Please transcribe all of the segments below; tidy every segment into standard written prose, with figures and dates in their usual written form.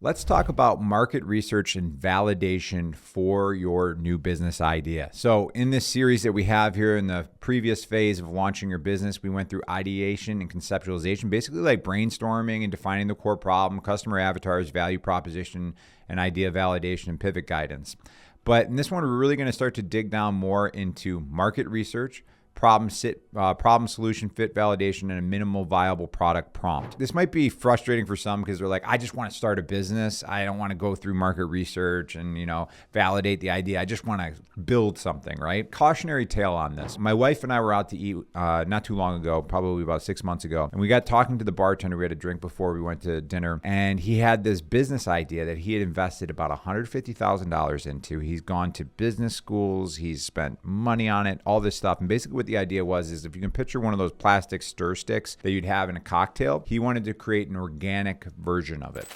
Let's talk about market research and validation for your new business idea. So in this series that we have here in the previous phase of launching your business, we went through ideation and conceptualization, basically like brainstorming and defining the core problem, customer avatars, value proposition, and idea validation and pivot guidance. But in this one, we're really going to start to dig down more into market research, problem solution fit validation, and a minimal viable product prompt. This might be frustrating for some because they're like, I just want to start a business. I don't want to go through market research and, validate the idea. I just want to build something, right? Cautionary tale on this. My wife and I were out to eat not too long ago, probably about 6 months ago. And we got talking to the bartender. We had a drink before we went to dinner. And he had this business idea that he had invested about $150,000 into. He's gone to business schools. He's spent money on it, all this stuff. And basically what the idea is if you can picture one of those plastic stir sticks that you'd have in a cocktail, he wanted to create an organic version of it.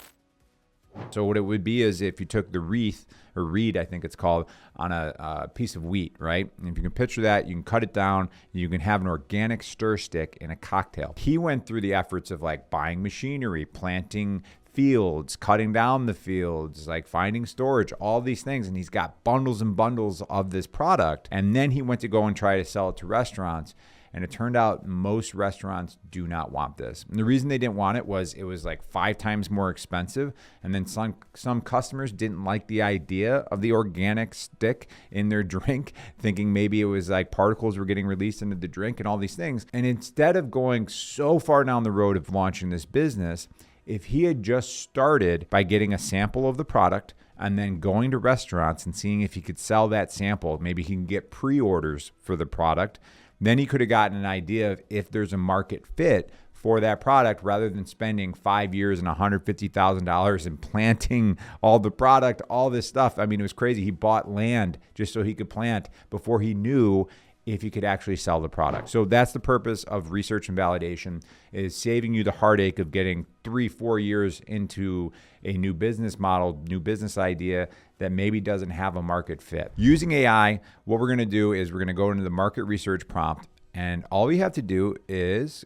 So what it would be is if you took the wreath, or reed, I think it's called, on a piece of wheat, right? And if you can picture that, you can cut it down, and you can have an organic stir stick in a cocktail. He went through the efforts of like buying machinery, planting fields, cutting down the fields, like finding storage, all these things. And he's got bundles and bundles of this product. And then he went to go and try to sell it to restaurants. And it turned out most restaurants do not want this. And the reason they didn't want it was like 5 times more expensive. And then some customers didn't like the idea of the organic stick in their drink, thinking maybe it was like particles were getting released into the drink and all these things. And instead of going so far down the road of launching this business, if he had just started by getting a sample of the product and then going to restaurants and seeing if he could sell that sample, maybe he can get pre-orders for the product, then he could have gotten an idea of if there's a market fit for that product rather than spending 5 years and $150,000 and planting all the product, all this stuff. I mean, it was crazy. He bought land just so he could plant before he knew if you could actually sell the product. So that's the purpose of research and validation, is saving you the heartache of getting 3-4 years into a new business model, new business idea that maybe doesn't have a market fit. Using AI, what we're gonna do is we're gonna go into the market research prompt, and all we have to do is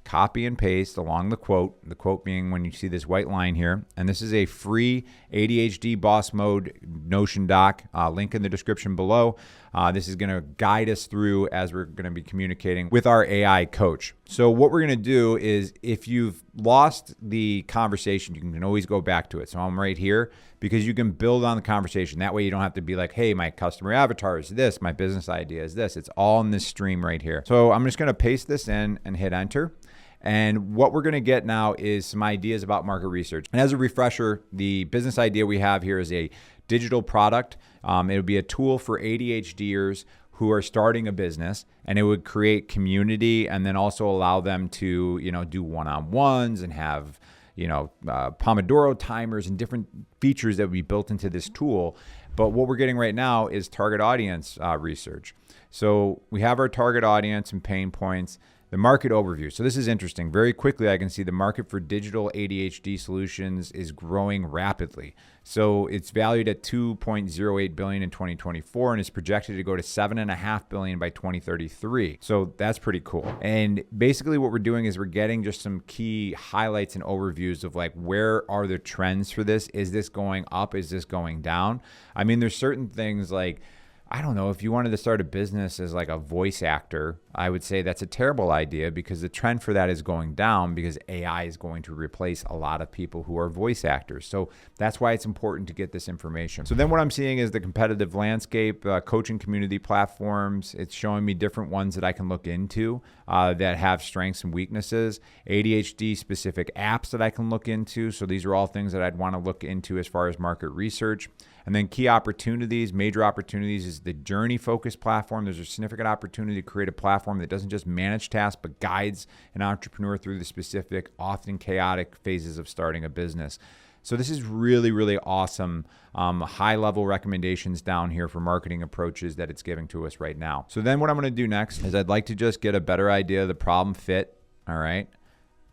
copy and paste along the quote being when you see this white line here. And this is a free ADHD boss mode Notion doc, link in the description below. This is going to guide us through as we're going to be communicating with our AI coach. So what we're going to do is if you've lost the conversation, you can always go back to it. So I'm right here because you can build on the conversation. That way you don't have to be like, hey, my customer avatar is this, my business idea is this. It's all in this stream right here. So I'm just going to paste this in and hit enter. And what we're going to get now is some ideas about market research. And as a refresher, the business idea we have here is a digital product. It would be a tool for ADHDers who are starting a business, and it would create community and then also allow them to, do one-on-ones and have, Pomodoro timers and different features that would be built into this tool. But what we're getting right now is target audience research. So we have our target audience and pain points. The market overview. So this is interesting. Very quickly, I can see the market for digital ADHD solutions is growing rapidly. So it's valued at $2.08 billion in 2024 and is projected to go to $7.5 billion by 2033. So that's pretty cool. And basically what we're doing is we're getting just some key highlights and overviews of like, where are the trends for this? Is this going up? Is this going down? I mean, there's certain things like, I don't know, if you wanted to start a business as like a voice actor, I would say that's a terrible idea because the trend for that is going down because AI is going to replace a lot of people who are voice actors. So that's why it's important to get this information. So then what I'm seeing is the competitive landscape, coaching community platforms. It's showing me different ones that I can look into that have strengths and weaknesses, ADHD specific apps that I can look into. So these are all things that I'd want to look into as far as market research. And then key opportunities, major opportunities is the journey focused platform. There's a significant opportunity to create a platform that doesn't just manage tasks, but guides an entrepreneur through the specific, often chaotic phases of starting a business. So this is really, really awesome. High level recommendations down here for marketing approaches that it's giving to us right now. So then what I'm going to do next is I'd like to just get a better idea of the problem fit. All right.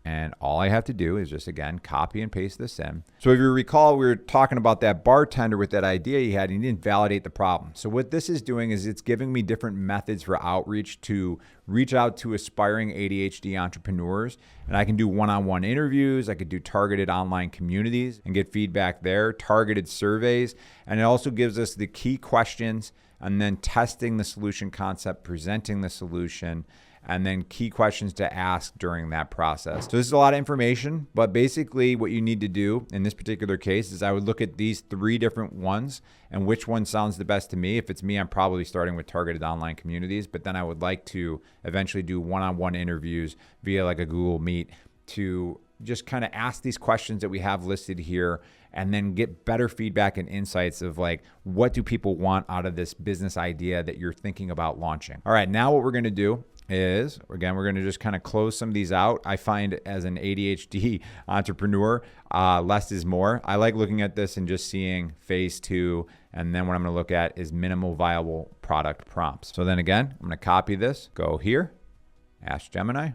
And all I have to do is just, again, copy and paste this in. So if you recall, we were talking about that bartender with that idea he had, and he didn't validate the problem. So what this is doing is it's giving me different methods for outreach to reach out to aspiring ADHD entrepreneurs. And I can do one-on-one interviews. I could do targeted online communities and get feedback there, targeted surveys. And it also gives us the key questions, and then testing the solution concept, presenting the solution, and then key questions to ask during that process. So this is a lot of information, but basically what you need to do in this particular case is I would look at these 3 different ones and which one sounds the best to me. If it's me, I'm probably starting with targeted online communities, but then I would like to eventually do one-on-one interviews via like a Google Meet to just kind of ask these questions that we have listed here, and then get better feedback and insights of like, what do people want out of this business idea that you're thinking about launching? All right, now what we're gonna do is, again, we're going to just kind of close some of these out. I find as an ADHD entrepreneur, less is more. I like looking at this and just seeing phase 2. And then what I'm going to look at is minimal viable product prompts. So then again, I'm going to copy this, go here, Ask Gemini,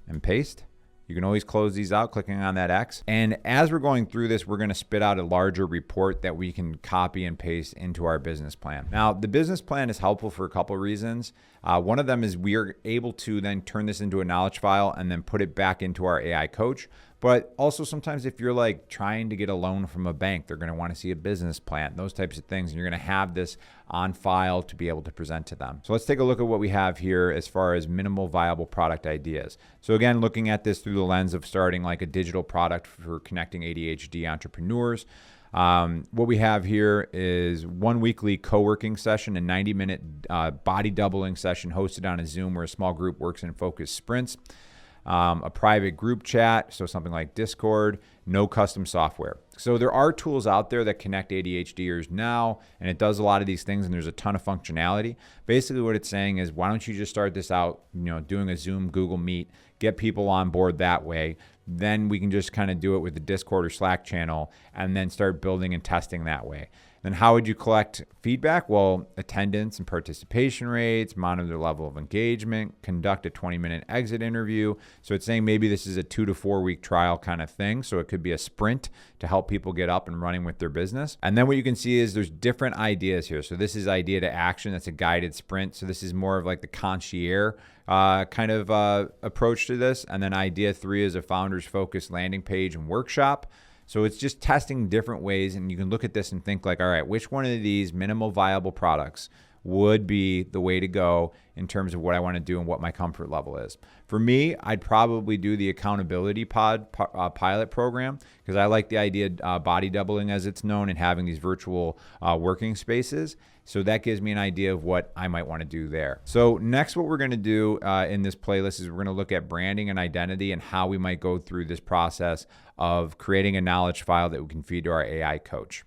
and paste. You can always close these out clicking on that X. And as we're going through this, we're going to spit out a larger report that we can copy and paste into our business plan. Now, the business plan is helpful for a couple of reasons. One of them is we are able to then turn this into a knowledge file and then put it back into our AI coach. But also sometimes if you're like trying to get a loan from a bank, they're going to want to see a business plan, those types of things. And you're going to have this on file to be able to present to them. So let's take a look at what we have here as far as minimal viable product ideas. So again, looking at this through the lens of starting like a digital product for connecting ADHD entrepreneurs. What we have here is 1 weekly co-working session, a 90-minute body doubling session hosted on a Zoom where a small group works in focused sprints. A private group chat, so something like Discord, no custom software. So there are tools out there that connect ADHDers now, and it does a lot of these things, and there's a ton of functionality. Basically what it's saying is, why don't you just start this out, doing a Zoom, Google Meet, get people on board that way. Then we can just kind of do it with the Discord or Slack channel and then start building and testing that way. Then how would you collect feedback? Well, attendance and participation rates, monitor the level of engagement, conduct a 20-minute exit interview. So it's saying maybe this is a 2 to 4 week trial kind of thing. So it could be a sprint to help people get up and running with their business. And then what you can see is there's different ideas here. So this is idea to action. That's a guided sprint. So this is more of like the concierge kind of approach to this. And then idea 3 is a founder's focused landing page and workshop. So it's just testing different ways, and you can look at this and think like, all right, which one of these minimal viable products would be the way to go in terms of what I want to do and what my comfort level is. For me, I'd probably do the accountability pod pilot program, because I like the idea of body doubling as it's known and having these virtual working spaces. So that gives me an idea of what I might want to do there. So next, what we're going to do in this playlist is we're going to look at branding and identity and how we might go through this process of creating a knowledge file that we can feed to our AI coach.